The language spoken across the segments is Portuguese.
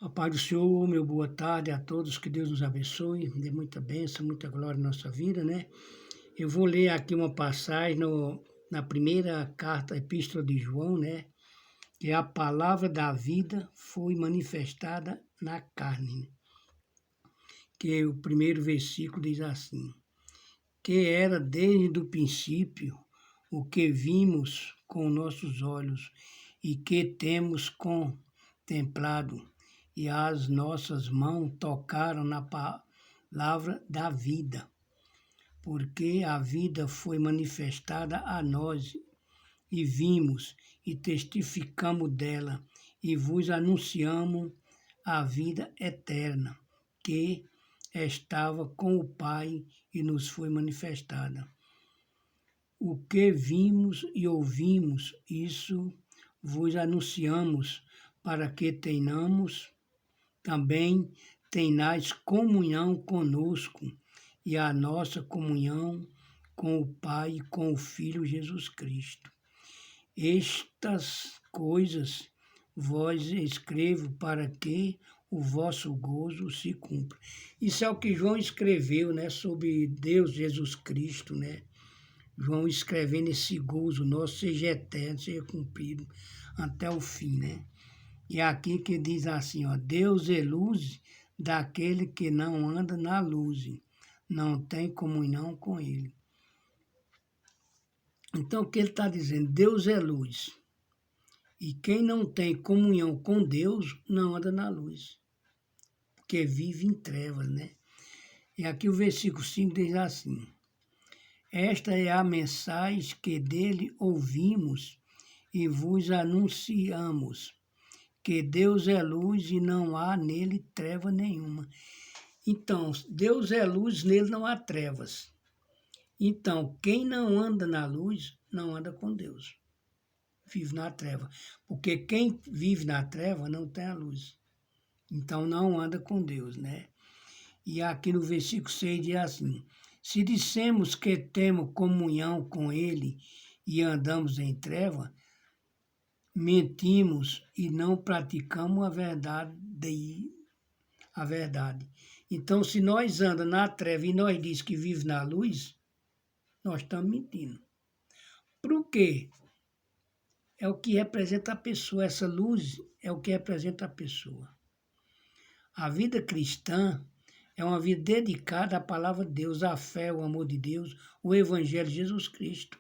A paz do Senhor, meu boa tarde a todos, que Deus nos abençoe, dê muita bênção, muita glória na nossa vida, né? Eu vou ler aqui uma passagem na primeira carta, Epístola de João, né? Que a palavra da vida foi manifestada na carne, né? Que o primeiro versículo diz assim: que era desde o princípio o que vimos com nossos olhos e que temos contemplado, e as nossas mãos tocaram na palavra da vida, porque a vida foi manifestada a nós, e vimos e testificamos dela, e vos anunciamos a vida eterna, que estava com o Pai e nos foi manifestada. O que vimos e ouvimos, isso vos anunciamos, para que tenhais comunhão conosco, e a nossa comunhão com o Pai e com o Filho Jesus Cristo. Estas coisas vós escrevo para que o vosso gozo se cumpra. Isso é o que João escreveu, né, sobre Deus Jesus Cristo, né? João escrevendo esse gozo nosso seja eterno, seja cumprido até o fim, né? E aqui que diz assim, ó: Deus é luz daquele que não anda na luz, não tem comunhão com ele. Então, o que ele está dizendo? Deus é luz. E quem não tem comunhão com Deus não anda na luz, porque vive em trevas, né? E aqui o versículo 5 diz assim: esta é a mensagem que dele ouvimos e vos anunciamos, que Deus é luz e não há nele treva nenhuma. Então, Deus é luz, nele não há trevas. Então, quem não anda na luz, não anda com Deus. Vive na treva. Porque quem vive na treva não tem a luz. Então, não anda com Deus, né? E aqui no versículo 6 diz assim: se dissemos que temos comunhão com ele e andamos em treva, mentimos e não praticamos a verdade. Então, se nós andamos na treva e nós diz que vive na luz, nós estamos mentindo. Por quê? É o que representa a pessoa. Essa luz é o que representa a pessoa. A vida cristã é uma vida dedicada à palavra de Deus, à fé, ao amor de Deus, o Evangelho de Jesus Cristo.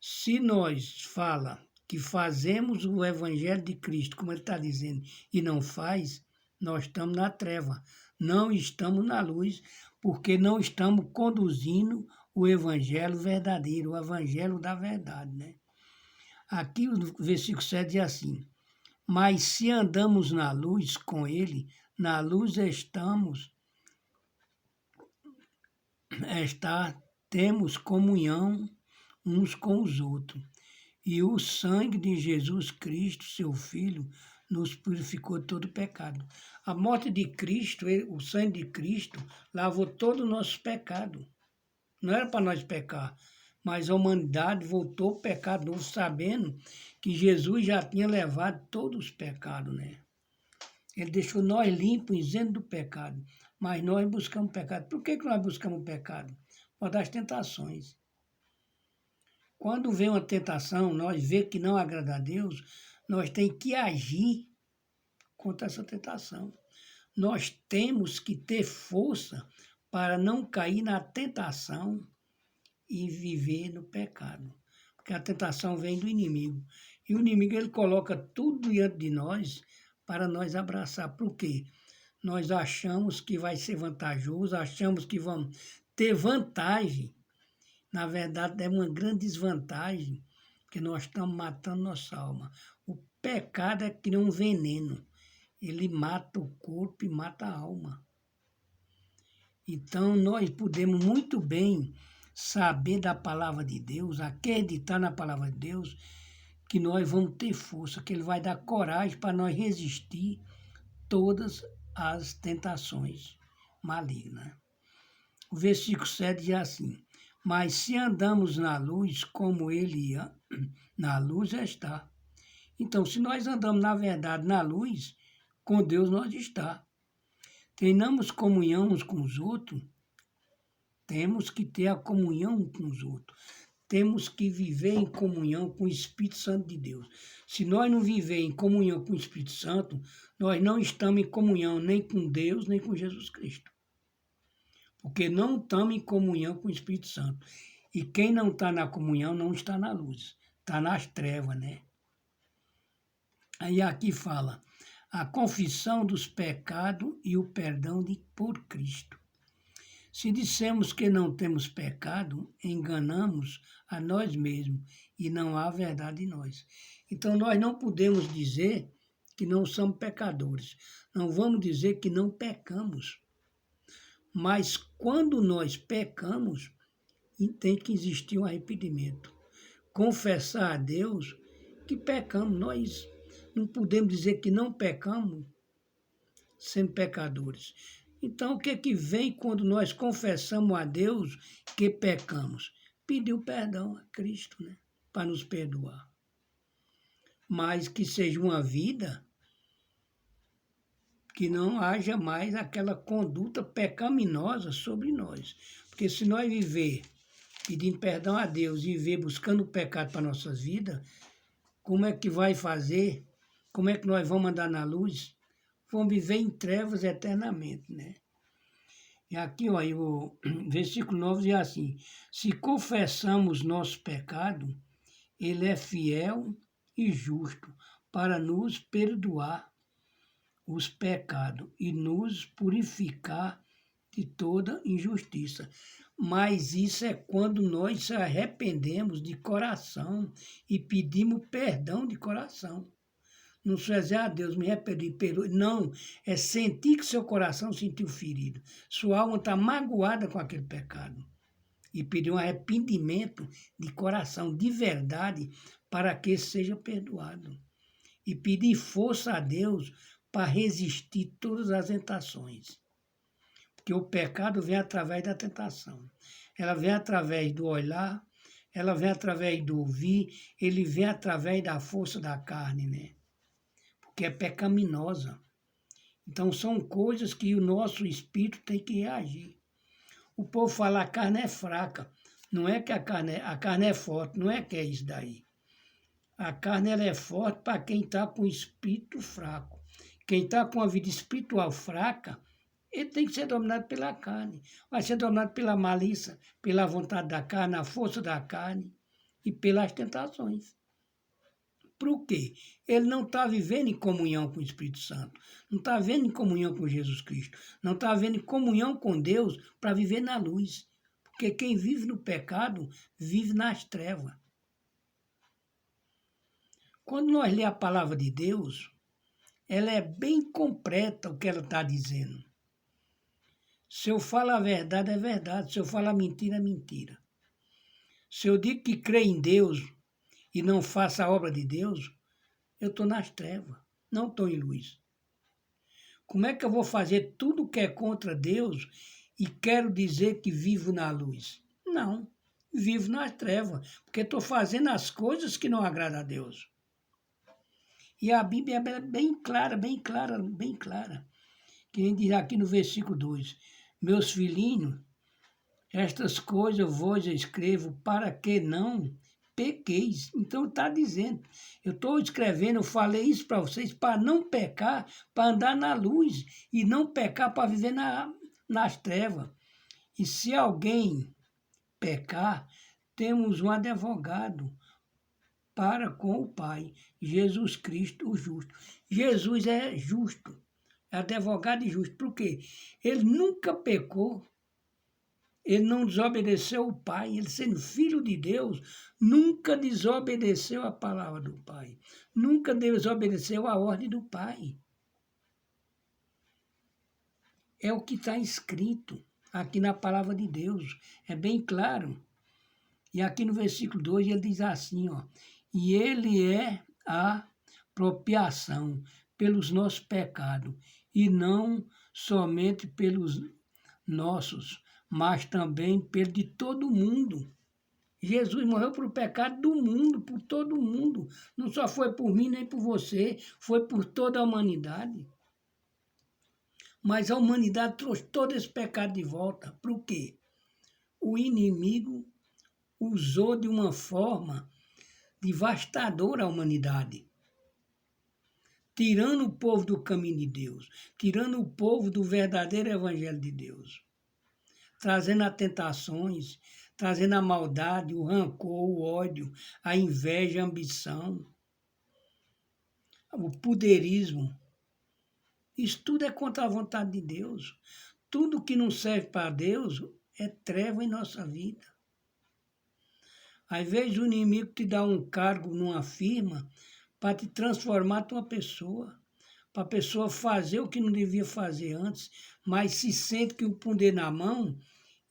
Se nós fala que fazemos o Evangelho de Cristo, como ele está dizendo, e não faz, nós estamos na treva. Não estamos na luz, porque não estamos conduzindo o Evangelho verdadeiro, o Evangelho da verdade, né? Aqui o versículo 7 diz assim: mas se andamos na luz com ele, na luz temos comunhão uns com os outros. E o sangue de Jesus Cristo, seu Filho, nos purificou de todo pecado. A morte de Cristo, o sangue de Cristo, lavou todo o nosso pecado. Não era para nós pecar, mas a humanidade voltou ao pecado novo, sabendo que Jesus já tinha levado todos os pecados, né? Ele deixou nós limpos, isentos do pecado, mas nós buscamos pecado. Por que nós buscamos pecado? Por das tentações. Quando vem uma tentação, nós vemos que não agrada a Deus, nós temos que agir contra essa tentação. Nós temos que ter força para não cair na tentação e viver no pecado. Porque a tentação vem do inimigo. E o inimigo, ele coloca tudo diante de nós para nós abraçar. Por quê? Nós achamos que vai ser vantajoso, achamos que vamos ter vantagem. Na verdade, é uma grande desvantagem, porque nós estamos matando nossa alma. O pecado é que nem um veneno. Ele mata o corpo e mata a alma. Então, nós podemos muito bem saber da palavra de Deus, acreditar na palavra de Deus, que nós vamos ter força, que Ele vai dar coragem para nós resistir todas as tentações malignas. O versículo 7 diz assim: mas se andamos na luz, como Ele na luz está. Então, se nós andamos na verdade na luz, com Deus nós está. Tenhamos comunhão uns com os outros, temos que ter a comunhão uns com os outros. Temos que viver em comunhão com o Espírito Santo de Deus. Se nós não viver em comunhão com o Espírito Santo, nós não estamos em comunhão nem com Deus, nem com Jesus Cristo. Porque não estamos em comunhão com o Espírito Santo. E quem não está na comunhão não está na luz. Está nas trevas, né? Aí aqui fala, a confissão dos pecados e o perdão por Cristo. Se dissemos que não temos pecado, enganamos a nós mesmos e não há verdade em nós. Então nós não podemos dizer que não somos pecadores. Não vamos dizer que não pecamos. Mas quando nós pecamos, tem que existir um arrependimento. Confessar a Deus que pecamos. Nós não podemos dizer que não pecamos sendo pecadores. Então, o que vem quando nós confessamos a Deus que pecamos? Pedir perdão a Cristo, né? Para nos perdoar. Mas que seja uma vida que não haja mais aquela conduta pecaminosa sobre nós. Porque se nós viver pedindo perdão a Deus e viver buscando o pecado para nossas vidas, como é que vai fazer? Como é que nós vamos andar na luz? Vão viver em trevas eternamente, né? E aqui, ó, o versículo 9 diz assim, se confessamos nosso pecado, ele é fiel e justo para nos perdoar os pecados e nos purificar de toda injustiça. Mas isso é quando nós se arrependemos de coração e pedimos perdão de coração. Não só dizer, Deus, me arrependi, perdoe. Não, é sentir que seu coração sentiu ferido. Sua alma está magoada com aquele pecado. E pedir um arrependimento de coração, de verdade, para que seja perdoado. E pedir força a Deus para resistir todas as tentações. Porque o pecado vem através da tentação. Ela vem através do olhar, ela vem através do ouvir, ele vem através da força da carne, né? Que é pecaminosa. Então são coisas que o nosso espírito tem que reagir. O povo fala a carne é fraca. Não é que a carne é forte, não é que é isso daí. A carne ela é forte para quem está com o espírito fraco. Quem está com a vida espiritual fraca, ele tem que ser dominado pela carne. Vai ser dominado pela malícia, pela vontade da carne, a força da carne e pelas tentações. Por quê? Ele não está vivendo em comunhão com o Espírito Santo, não está vivendo em comunhão com Jesus Cristo, não está vivendo em comunhão com Deus para viver na luz. Porque quem vive no pecado, vive nas trevas. Quando nós lemos a palavra de Deus, ela é bem completa o que ela está dizendo. Se eu falo a verdade, é verdade. Se eu falo a mentira, é mentira. Se eu digo que creio em Deus e não faço a obra de Deus, eu estou nas trevas, não estou em luz. Como é que eu vou fazer tudo que é contra Deus e quero dizer que vivo na luz? Não, vivo nas trevas, porque estou fazendo as coisas que não agradam a Deus. E a Bíblia é bem clara, bem clara, bem clara. Que a gente diz aqui no versículo 2, meus filhinhos, estas coisas vos escrevo para que não pequeis. Então está dizendo, eu estou escrevendo, eu falei isso para vocês, para não pecar, para andar na luz, e não pecar para viver nas trevas. E se alguém pecar, temos um advogado para com o Pai, Jesus Cristo, o justo. Jesus é justo, é advogado e justo. Por quê? Ele nunca pecou. Ele não desobedeceu o Pai, ele sendo filho de Deus, nunca desobedeceu a palavra do Pai, nunca desobedeceu a ordem do Pai. É o que está escrito aqui na palavra de Deus, é bem claro. E aqui no versículo 2 ele diz assim, ó, e ele é a propiação pelos nossos pecados, e não somente pelos nossos, mas também pelo de todo mundo. Jesus morreu por o pecado do mundo, por todo mundo. Não só foi por mim nem por você, foi por toda a humanidade. Mas a humanidade trouxe todo esse pecado de volta. Por quê? O inimigo usou de uma forma devastadora a humanidade, tirando o povo do caminho de Deus, tirando o povo do verdadeiro evangelho de Deus, trazendo as tentações, trazendo a maldade, o rancor, o ódio, a inveja, a ambição, o poderismo. Isso tudo é contra a vontade de Deus. Tudo que não serve para Deus é treva em nossa vida. Às vezes o inimigo te dá um cargo numa firma para te transformar em uma pessoa, para a pessoa fazer o que não devia fazer antes, mas se sente que o poder na mão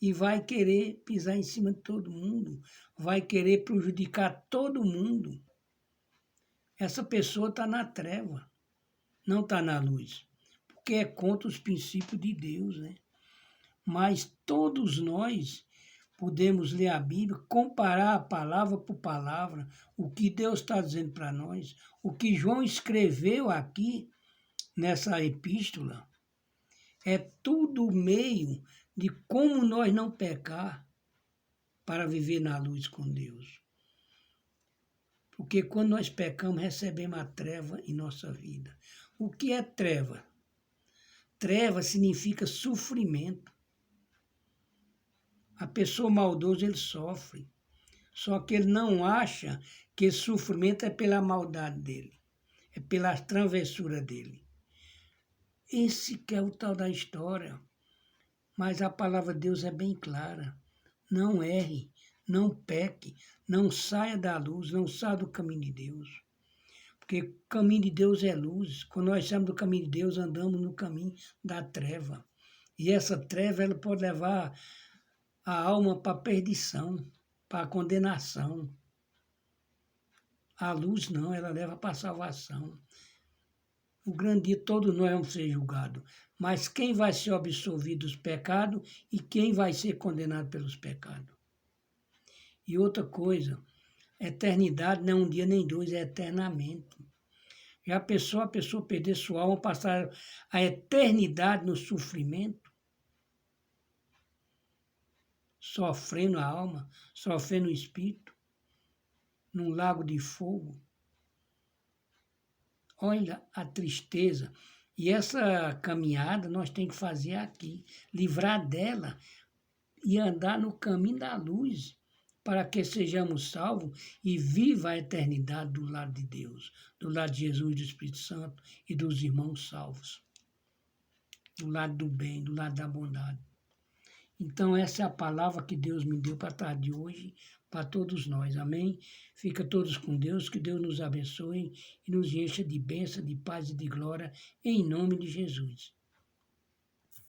e vai querer pisar em cima de todo mundo, vai querer prejudicar todo mundo. Essa pessoa está na treva, não está na luz, porque é contra os princípios de Deus, né? Mas todos nós podemos ler a Bíblia, comparar a palavra por palavra, o que Deus está dizendo para nós, o que João escreveu aqui nessa epístola, é tudo meio de como nós não pecar para viver na luz com Deus. Porque quando nós pecamos, recebemos a treva em nossa vida. O que é treva? Treva significa sofrimento. A pessoa maldosa, ele sofre. Só que ele não acha que esse sofrimento é pela maldade dele, é pela travessura dele. Esse que é o tal da história. Mas a palavra de Deus é bem clara. Não erre, não peque, não saia da luz, não saia do caminho de Deus. Porque o caminho de Deus é luz. Quando nós saímos do caminho de Deus, andamos no caminho da treva. E essa treva ela pode levar a alma para a perdição, para a condenação. A luz não, ela leva para a salvação. O grande dia todos nós vamos ser julgados. Mas quem vai ser absolvido dos pecados e quem vai ser condenado pelos pecados? E outra coisa, eternidade não é um dia nem dois, é eternamente. Já a pessoa perder sua alma, passar a eternidade no sofrimento, sofrendo a alma, sofrendo o espírito, num lago de fogo. Olha a tristeza. E essa caminhada nós temos que fazer aqui, livrar dela e andar no caminho da luz, para que sejamos salvos e viva a eternidade do lado de Deus, do lado de Jesus e do Espírito Santo e dos irmãos salvos, do lado do bem, do lado da bondade. Então essa é a palavra que Deus me deu para a tarde de hoje, para todos nós, amém? Fica todos com Deus, que Deus nos abençoe e nos encha de bênção, de paz e de glória, em nome de Jesus.